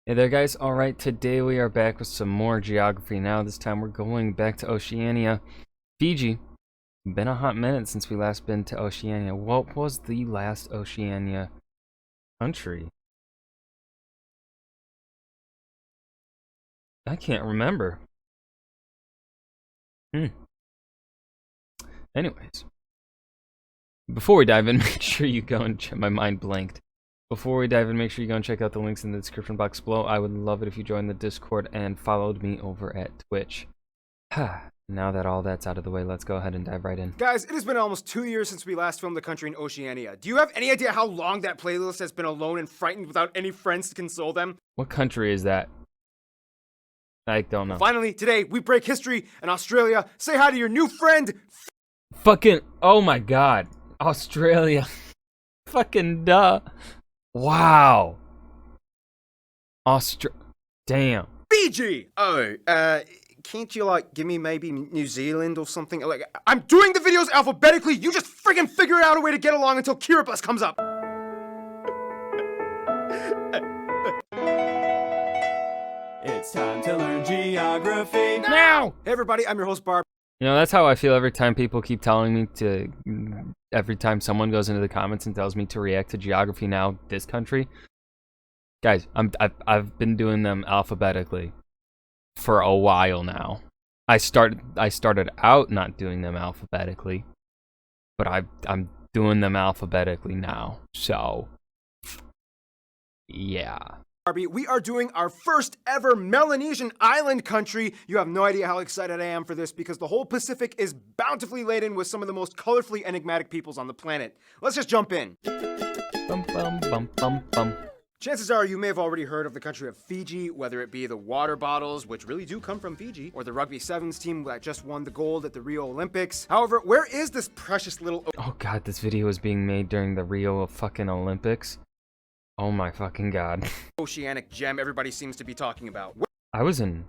Hey there guys, alright, today we are back with some more geography. Now this time we're going back to Oceania. Fiji. Been a hot minute since we last been to Oceania. What was the last Oceania country? I can't remember. Anyways. Before we dive in, make sure you go and check, my mind blanked. Before we dive in, make sure you go and check out the links in the description box below. I would love it if you joined the Discord and followed me over at Twitch. Now that all that's out of the way, let's go ahead and dive right in. Guys, it has been almost 2 years since we last filmed the country in Oceania. Do you have any idea how long that playlist has been alone and frightened without any friends to console them? What country is that? I don't know. Finally, today, we break history in Australia. Say hi to your new friend, Fucking, oh my god. Australia. Fucking duh. Wow. Damn. Fiji! Oh, can't you, like, give me maybe New Zealand or something? Like, I'm doing the videos alphabetically, you just friggin' figure out a way to get along until Kiribati comes up! It's time to learn geography Now! Hey everybody, I'm your host, Barb. You know, that's how I feel every time people keep telling me to, every time someone goes into the comments and tells me to react to geography now, this country. Guys, I've been doing them alphabetically for a while now. I started out not doing them alphabetically, but I'm doing them alphabetically now. So, yeah. We are doing our first ever Melanesian island country. You have no idea how excited I am for this because the whole Pacific is bountifully laden with some of the most colorfully enigmatic peoples on the planet. Let's just jump in. Bum, bum, bum, bum, bum. Chances are you may have already heard of the country of Fiji, whether it be the water bottles, which really do come from Fiji, or the rugby sevens team that just won the gold at the Rio Olympics. However, where is this precious little Oh god, this video was being made during the Rio fucking Olympics. Oh my fucking god. oceanic gem everybody seems to be talking about? I was in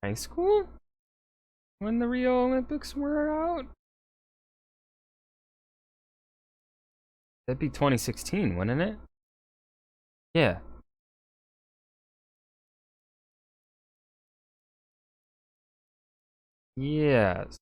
high school when the Rio Olympics were out. That'd be 2016, wouldn't it? Yeah. Yes.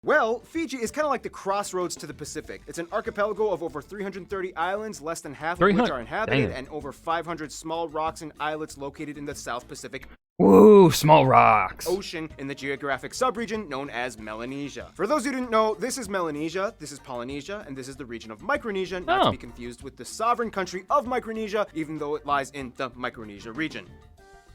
Well, Fiji is kind of like the crossroads to the Pacific. It's an archipelago of over 330 islands, less than half of which are inhabited, and over 500 small rocks and islets located in the South Pacific Woo, small rocks. Ocean in the geographic subregion known as Melanesia. For those who didn't know, this is Melanesia, this is Polynesia, and this is the region of Micronesia, not to be confused with the sovereign country of Micronesia, even though it lies in the Micronesia region.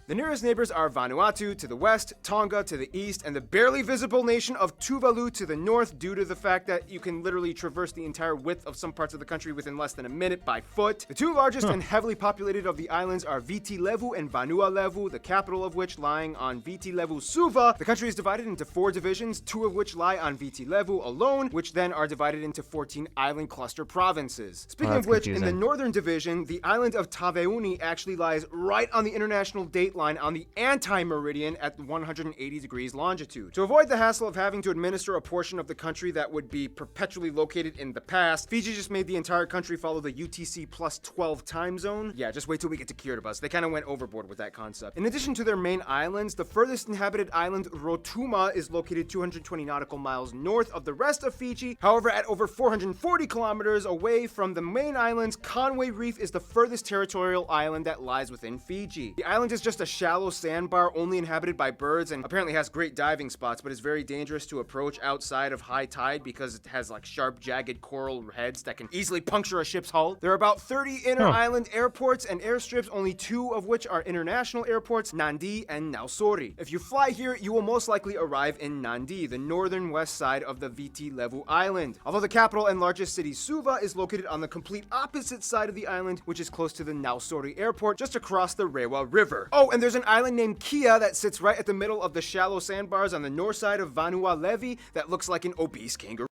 The nearest neighbors are Vanuatu to the west, Tonga to the east, and the barely visible nation of Tuvalu to the north due to the fact that you can literally traverse the entire width of some parts of the country within less than a minute by foot. The two largest and heavily populated of the islands are Viti Levu and Vanua Levu, the capital of which lying on Viti Levu Suva. The country is divided into 4 divisions, 2 of which lie on Viti Levu alone, which then are divided into 14 island cluster provinces. Speaking of which, in the northern division, the island of Taveuni actually lies right on the international date line on the anti-meridian at 180 degrees longitude. To avoid the hassle of having to administer a portion of the country that would be perpetually located in the past, Fiji just made the entire country follow the UTC plus 12 time zone. Yeah, just wait till we get to Kiribati. They kind of went overboard with that concept. In addition to their main islands, the furthest inhabited island, Rotuma, is located 220 nautical miles north of the rest of Fiji. However, at over 440 kilometers away from the main islands, Conway Reef is the furthest territorial island that lies within Fiji. The island is just a shallow sandbar only inhabited by birds and apparently has great diving spots, but is very dangerous to approach outside of high tide because it has like sharp, jagged coral heads that can easily puncture a ship's hull. There are about 30 inner island airports and airstrips, only 2 of which are international airports, Nandi and Nausori. If you fly here, you will most likely arrive in Nandi, the northern west side of the Viti Levu island. Although the capital and largest city, Suva, is located on the complete opposite side of the island, which is close to the Nausori airport, just across the Rewa River. Oh, and there's an island named Kia that sits right at the middle of the shallow sandbars on the north side of Vanua Levi that looks like an obese kangaroo.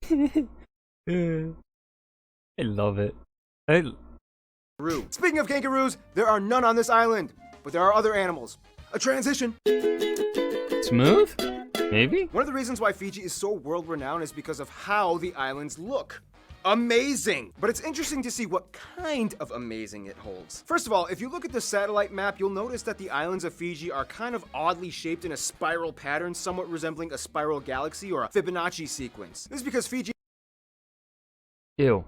I love it. Speaking of kangaroos, there are none on this island, but there are other animals. A transition. Smooth? Maybe? One of the reasons why Fiji is so world-renowned is because of how the islands look. amazing. But it's interesting to see what kind of amazing it holds. First of all, if you look at the satellite map, you'll notice that the islands of Fiji are kind of oddly shaped in a spiral pattern, somewhat resembling a spiral galaxy or a Fibonacci sequence. This is because Fiji Ew.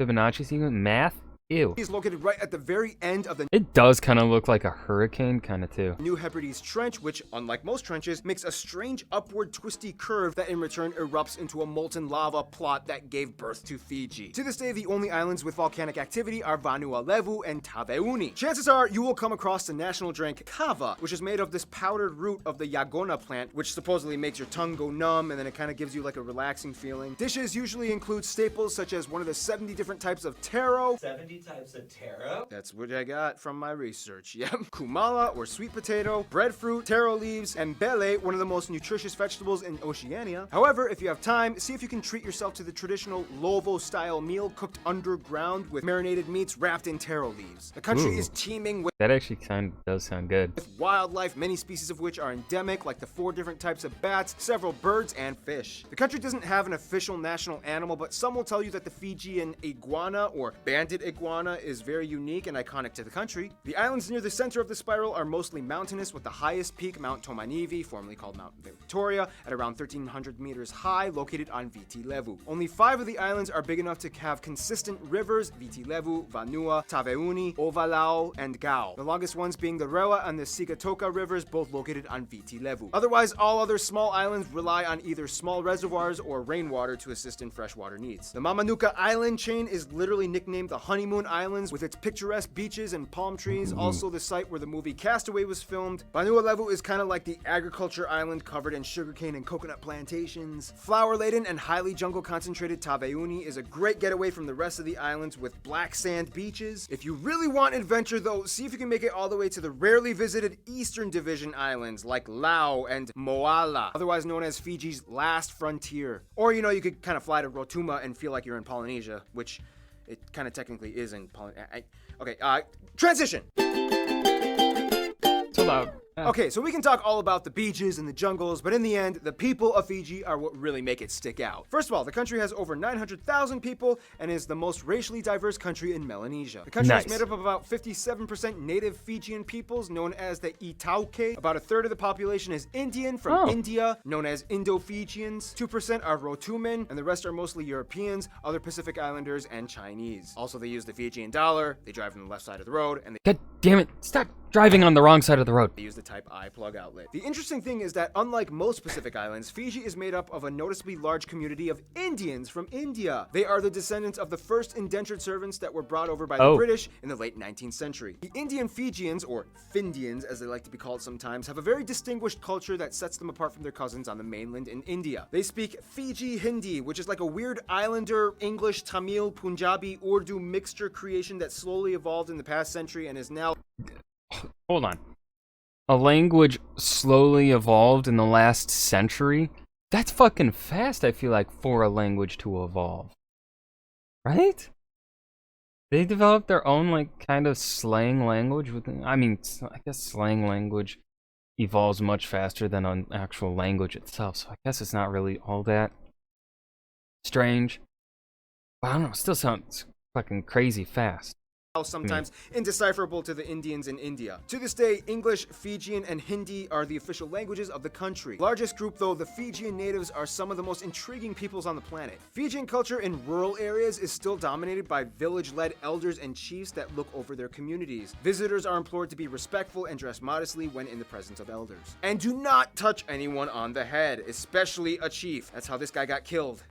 Fibonacci sequence? Math? Ew. is located right at the very end of the It does kind of look like a hurricane, kind of too. New Hebrides Trench, which, unlike most trenches, makes a strange upward twisty curve that in return erupts into a molten lava plot that gave birth to Fiji. To this day, the only islands with volcanic activity are Vanua Levu and Taveuni. Chances are you will come across the national drink kava, which is made of this powdered root of the yagona plant, which supposedly makes your tongue go numb and then it kind of gives you like a relaxing feeling. Dishes usually include staples such as one of the 70 different types of taro. 70 types of taro? That's what I got from my research. Yep. Kumala, or sweet potato, breadfruit, taro leaves, and bele, one of the most nutritious vegetables in Oceania. However, if you have time, see if you can treat yourself to the traditional Lovo-style meal cooked underground with marinated meats wrapped in taro leaves. The country is teeming with That actually does sound good. wildlife, many species of which are endemic, like the 4 different types of bats, several birds, and fish. The country doesn't have an official national animal, but some will tell you that the Fijian iguana, or banded iguana, is very unique and iconic to the country. The islands near the center of the spiral are mostly mountainous, with the highest peak, Mount Tomanivi, formerly called Mount Victoria, at around 1,300 meters high, located on Viti Levu. Only 5 of the islands are big enough to have consistent rivers: Viti Levu, Vanua, Taveuni, Ovalau, and Gao. The longest ones being the Rewa and the Sigatoka rivers, both located on Viti Levu. Otherwise, all other small islands rely on either small reservoirs or rainwater to assist in freshwater needs. The Mamanuca Island chain is literally nicknamed the Honeymoon Islands, with its picturesque beaches and palm trees, also the site where the movie Castaway was filmed. Vanua Levu is kind of like the agriculture island covered in sugarcane and coconut plantations. Flower-laden and highly jungle-concentrated Taveuni is a great getaway from the rest of the islands with black sand beaches. If you really want adventure though, see if you can make it all the way to the rarely visited Eastern Division islands like Lau and Moala, otherwise known as Fiji's last frontier. Or, you know, you could kind of fly to Rotuma and feel like you're in Polynesia, which it kind of technically is in Polynesia. Okay, transition! Too loud. Okay, so we can talk all about the beaches and the jungles, but in the end, the people of Fiji are what really make it stick out. First of all, the country has over 900,000 people and is the most racially diverse country in Melanesia. The country is made up of about 57% native Fijian peoples, known as the Itauke. About a third of the population is Indian from India, known as Indo-Fijians. 2% are Rotumen, and the rest are mostly Europeans, other Pacific Islanders, and Chinese. Also, they use the Fijian dollar, they drive on the left side of the road, and they God damn it. Stop driving on the wrong side of the road. use the Type I plug outlet. The interesting thing is that unlike most Pacific islands, Fiji is made up of a noticeably large community of Indians from India. They are the descendants of the first indentured servants that were brought over by the British in the late 19th century. The Indian Fijians, or Findians as they like to be called sometimes, have a very distinguished culture that sets them apart from their cousins on the mainland in India. They speak Fiji Hindi, which is like a weird islander English, Tamil, Punjabi, Urdu mixture creation that slowly evolved in the past century and is now... Hold on. A language slowly evolved in the last century? That's fucking fast, I feel like, for a language to evolve. Right? They developed their own, like, kind of slang language within... I mean, I guess slang language evolves much faster than an actual language itself, so I guess it's not really all that strange. But I don't know, it still sounds fucking crazy fast. Sometimes indecipherable to the Indians in India. To this day, English, Fijian, and Hindi are the official languages of the country. Largest group though, the Fijian natives are some of the most intriguing peoples on the planet. Fijian culture in rural areas is still dominated by village-led elders and chiefs that look over their communities. Visitors are implored to be respectful and dress modestly when in the presence of elders. And do not touch anyone on the head, especially a chief. That's how this guy got killed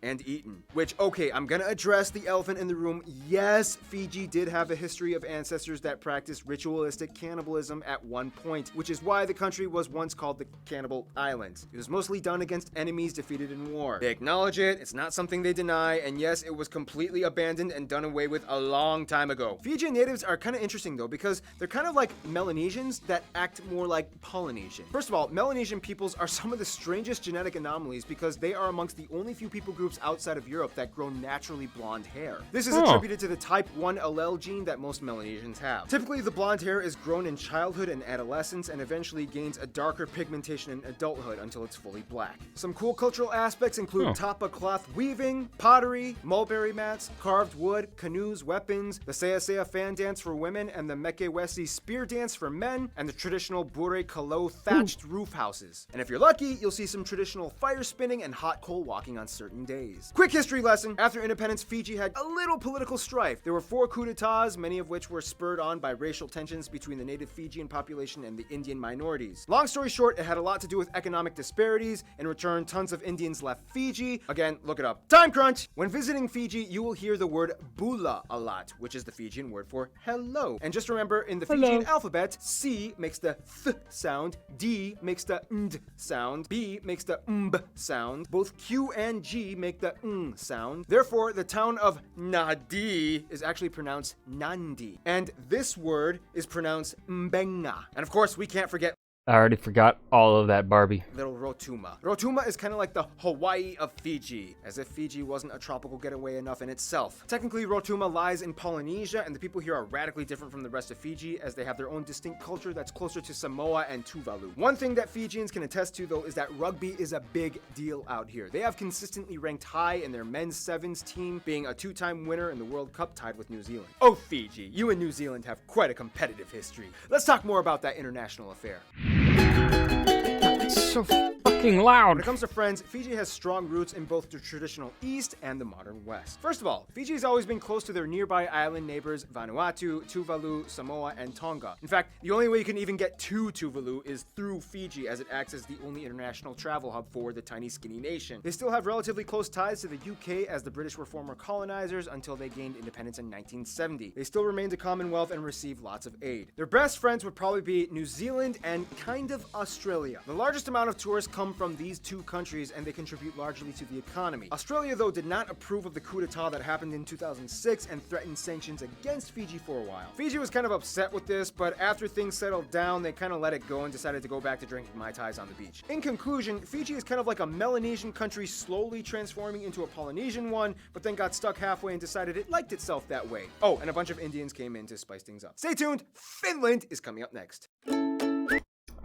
and eaten. Which, okay, I'm gonna address the elephant in the room. Yes, Fiji did have a history of ancestors that practiced ritualistic cannibalism at one point, which is why the country was once called the Cannibal Islands. It was mostly done against enemies defeated in war. They acknowledge it, it's not something they deny, and yes, it was completely abandoned and done away with a long time ago. Fijian natives are kind of interesting though, because they're kind of like Melanesians that act more like Polynesian. First of all, Melanesian peoples are some of the strangest genetic anomalies because they are amongst the only few people groups groups outside of Europe that grow naturally blonde hair. This is attributed to the type 1 allele gene that most Melanesians have. Typically, the blonde hair is grown in childhood and adolescence and eventually gains a darker pigmentation in adulthood until it's fully black. Some cool cultural aspects include tapa cloth weaving, pottery, mulberry mats, carved wood, canoes, weapons, the Saya Saya fan dance for women, and the Mekewesi spear dance for men, and the traditional Bure Kalo thatched roof houses. And if you're lucky, you'll see some traditional fire spinning and hot coal walking on certain days. Quick history lesson. After independence, Fiji had a little political strife. There were 4 coups d'etats, many of which were spurred on by racial tensions between the native Fijian population and the Indian minorities. Long story short, it had a lot to do with economic disparities. In return, tons of Indians left Fiji. Again, look it up. Time crunch! When visiting Fiji, you will hear the word bula a lot, which is the Fijian word for hello. And just remember, in the Fijian alphabet, C makes the th sound, D makes the nd sound, B makes the mb sound. Both Q and G make the ng sound. Therefore, the town of Nadi is actually pronounced Nandi. And this word is pronounced mbenga. And of course, we can't forget I already forgot all of that, Barbie. little Rotuma. Rotuma is kind of like the Hawaii of Fiji, as if Fiji wasn't a tropical getaway enough in itself. Technically, Rotuma lies in Polynesia, and the people here are radically different from the rest of Fiji, as they have their own distinct culture that's closer to Samoa and Tuvalu. One thing that Fijians can attest to, though, is that rugby is a big deal out here. They have consistently ranked high in their men's sevens team, being a 2-time winner in the World Cup, tied with New Zealand. Oh, Fiji, you and New Zealand have quite a competitive history. Let's talk more about that international affair. It's so fucking loud. When it comes to friends, Fiji has strong roots in both the traditional East and the modern West. First of all, Fiji has always been close to their nearby island neighbors Vanuatu, Tuvalu, Samoa, and Tonga. In fact, the only way you can even get to Tuvalu is through Fiji, as it acts as the only international travel hub for the tiny skinny nation. They still have relatively close ties to the UK, as the British were former colonizers until they gained independence in 1970. They still remained a Commonwealth and received lots of aid. Their best friends would probably be New Zealand and kind of Australia. The largest amount of tourists come from these 2 countries, and they contribute largely to the economy. Australia, though, did not approve of the coup d'etat that happened in 2006 and threatened sanctions against Fiji for a while. Fiji was kind of upset with this, but after things settled down, they kind of let it go and decided to go back to drinking Mai Tais on the beach. In conclusion, Fiji is kind of like a Melanesian country slowly transforming into a Polynesian one, but then got stuck halfway and decided it liked itself that way. Oh, and a bunch of Indians came in to spice things up. Stay tuned, Finland is coming up next.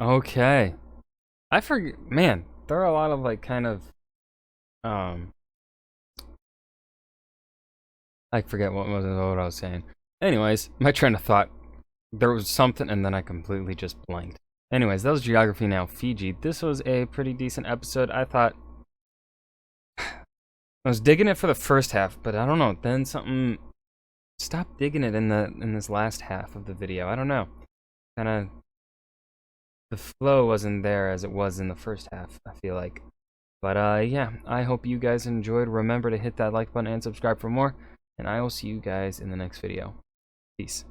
Okay. I forget, man, there are a lot of like kind of, I forget what I was saying. Anyways, my train of thought, there was something and then I completely just blanked. Anyways, that was Geography Now Fiji. This was a pretty decent episode. I thought, I was digging it for the first half, but I don't know, then something stopped digging it in this last half of the video. I don't know. Kinda, the flow wasn't there as it was in the first half, I feel like. But yeah, I hope you guys enjoyed. Remember to hit that like button and subscribe for more, and I will see you guys in the next video. Peace.